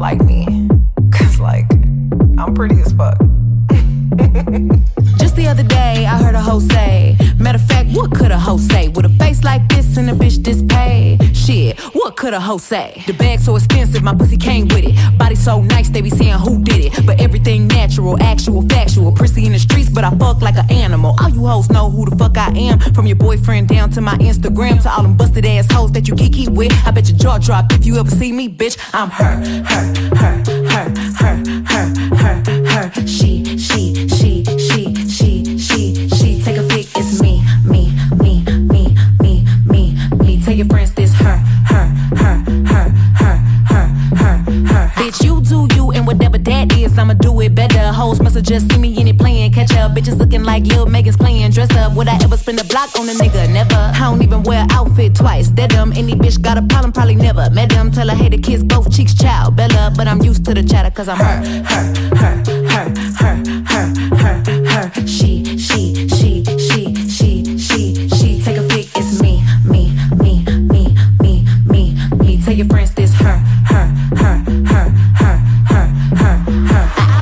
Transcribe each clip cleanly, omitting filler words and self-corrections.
like me. Cause like, I'm pretty as fuck. Just the other day, I heard a hoe say, matter of fact, what could a hoe say? With a face like this and a bitch this paid? Shit, what could a hoe say? The bag so expensive, my pussy came with it. Body so nice, they be saying who did it. But everything natural, actual, factual. Prissy in the streets, but I fuck like an animal. All you hoes know who the fuck I am. From your boyfriend down to my Instagram, to all them busted ass hoes that you kiki with. I bet your jaw drop if you ever see me, bitch. I'm her. She. Take a pic, it's me. Tell your friends this her. Bitch, you do you, and whatever that is, I'ma do it better. Hoes must've just seen me in it playing catch up. Bitches looking like Lil Megan's playing dress up. Would I ever spend a block on a nigga? Never. I don't even wear an outfit twice. That dumb. Any bitch got a problem, probably never met them. Tell her, hey, the kiss both cheeks, child Bella. But I'm used to the chatter, cause I'm her. She. Take a pic, it's me. Tell your friends this her.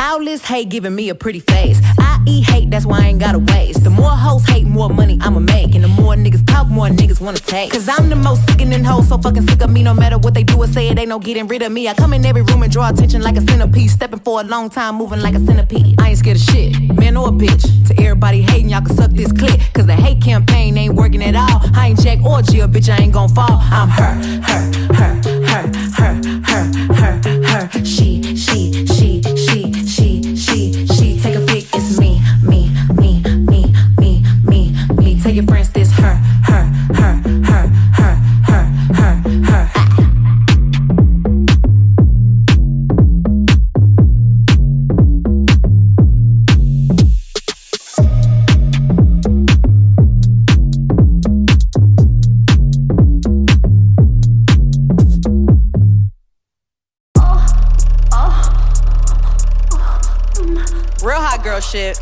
All this hate giving me a pretty face. I eat hate, that's why I ain't gotta waste. The more hoes hate, more money I'ma make. And the more niggas talk, more niggas wanna take. Cause I'm the most sickening hoe, so fucking sick of me. No matter what they do or say, it ain't no getting rid of me. I come in every room and draw attention like a centipede. Stepping for a long time, moving like a centipede. I ain't scared of shit, man or a bitch. To everybody hating, y'all can suck this clip. Cause the hate campaign ain't working at all. I ain't Jack or Jill, bitch, I ain't gon' fall. I'm her. She. Take a pic, it's me. Tell your friends this her. Real hot girl shit.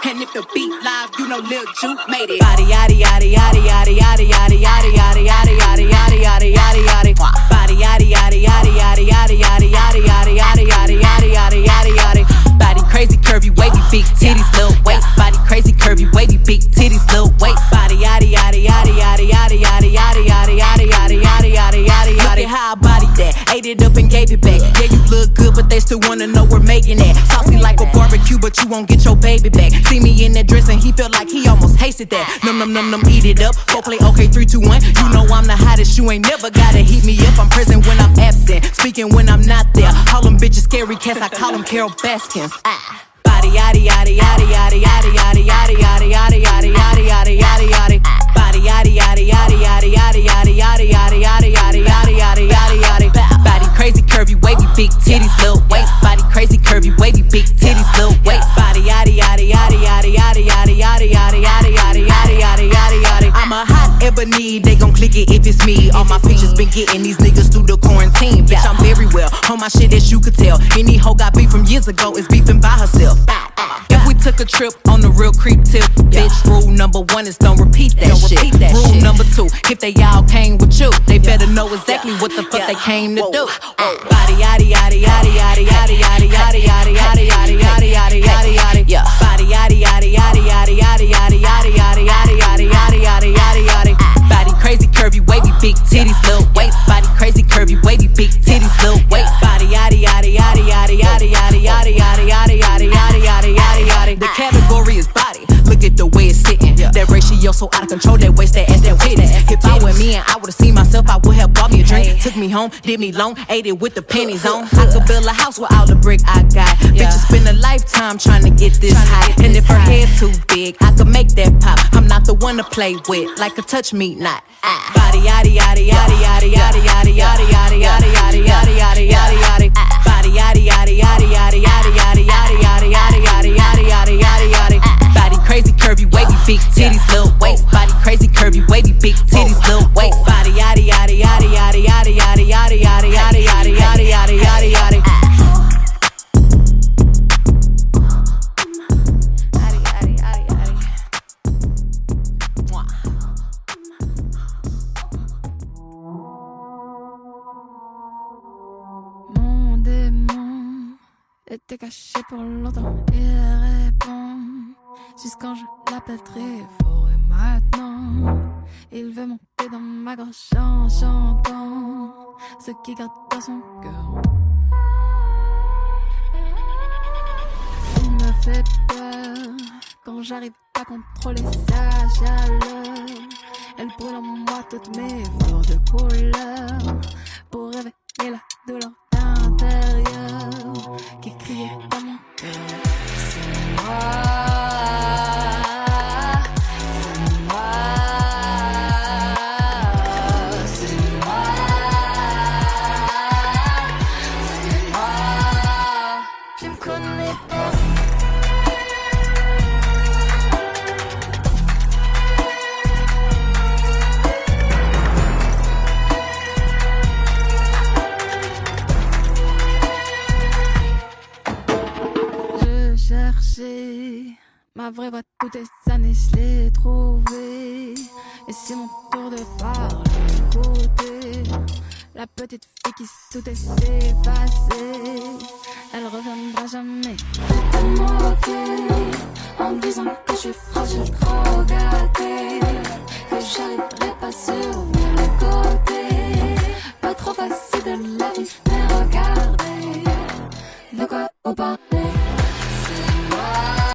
And if the beat live, you know Lil Juke made it. Body yaddy yaddy yaddy yaddy yaddy yaddy yaddy yaddy yaddy yaddy yaddy yaddy yaddy yaddy. Body yaddy yaddy yaddy yaddy yaddy yaddy yaddy yaddy yaddy yaddy yaddy yaddy yaddy yaddy. Body crazy curvy wavy big titties little waist. Body crazy curvy wavy big titties little waist. Body yaddy yaddy yaddy yaddy yaddy yaddy yaddy yaddy yaddy yaddy yaddy yaddy yaddy yaddy. Look at how I bodied that, ate it up and gave it back. Yeah, you look good, but they still wanna know we're making that. Saucy like a barbecue, but you won't get your baby back. See me in that dress and he felt like he almost tasted that. Num, eat it up. Go play okay, 3, 2, 1. You know I'm the hottest, you ain't never gotta heat me up. I'm present when I'm absent, speaking when I'm not there. Call them bitches scary cats, I call them Carol Baskins. Body yaddy yaddy yaddy yaddy yaddy yaddy yaddy yaddy yaddy yaddy yaddy yaddy yaddy yaddy. Body yaddy yaddy yaddy yaddy yaddy yaddy yaddy yaddy yaddy yaddy yaddy yaddy yaddy yaddy. Body crazy curvy wavy big titties little waist. Body crazy curvy wavy big titties little waist. Body yaddy yaddy yaddy yaddy yaddy yaddy yaddy yaddy yaddy yaddy yaddy yaddy yaddy yaddy. I'm a hot ebony, they gon' click it if it's me. All my pictures been getting these niggas through the quarantine. Bitch, I'm very well on my shit as you could tell. Any hoe got beef from years ago is beefing by herself. If we took a trip on the real creep tip, bitch, rule number 1 is don't repeat that shit. Rule number 2, if they all came with you, they better know exactly what the fuck they came to do. Body yaddy yaddy yaddy yaddy yaddy yaddy yaddy yaddy yaddy yaddy yaddy yaddy yaddy yaddy. Body yaddy yaddy yaddy yaddy yaddy yaddy yaddy yaddy yaddy yaddy yaddy yaddy yaddy yaddy. Body crazy curvy wavy big titties little waist. Body crazy curvy wavy big titties little waist. Body yaddy yaddy yaddy yaddy yaddy yaddy yaddy yaddy yaddy yaddy yaddy yaddy yaddy yaddy. The category is body. Look at the way it's sitting. That ratio so out of control. That waist, that ass, that titties. If I were me and I would've seen myself, I would have bought me a drink. Took me home, did me long, ate it with the pennies on. I could build a house with all the brick I got. Bitches spend a lifetime trying to get this high. And if her head too big, I could make that pop. I'm not the one to play with, like a touch me not. Body yaddy yaddy yaddy yaddy yaddy yaddy yaddy yaddy yaddy yaddy yaddy yaddy yaddy yaddy. Body yaddy yaddy yaddy yaddy yaddy yaddy yaddy yaddy yaddy yaddy yaddy yaddy yaddy yaddy. Body crazy curvy wavy big titties little waist. Body crazy curvy wavy big titties little waist. Body yaddy yaddy yaddy yaddy yaddy yaddy yaddy yaddy yaddy yaddy yaddy yaddy yaddy yaddy. était caché pour longtemps. Il répond jusqu'quand je l'appellerai fort et maintenant. Il veut monter dans ma gorge en chantant ce qui garde dans son cœur. Il me fait peur quand j'arrive à contrôler sa chaleur. Elle brûle en moi toutes mes fleurs de couleur pour réveiller la douleur d'intérieur qui criait dans mon cœur. C'est moi, c'est moi, c'est moi, c'est moi. Je me connais pas. Ma vraie voix toutes les années je l'ai trouvée. Et c'est mon tour de parler, écouter la petite fille qui tout est effacée. Elle reviendra jamais. Je te moquer en me disant que je suis fragile, trop gâtée.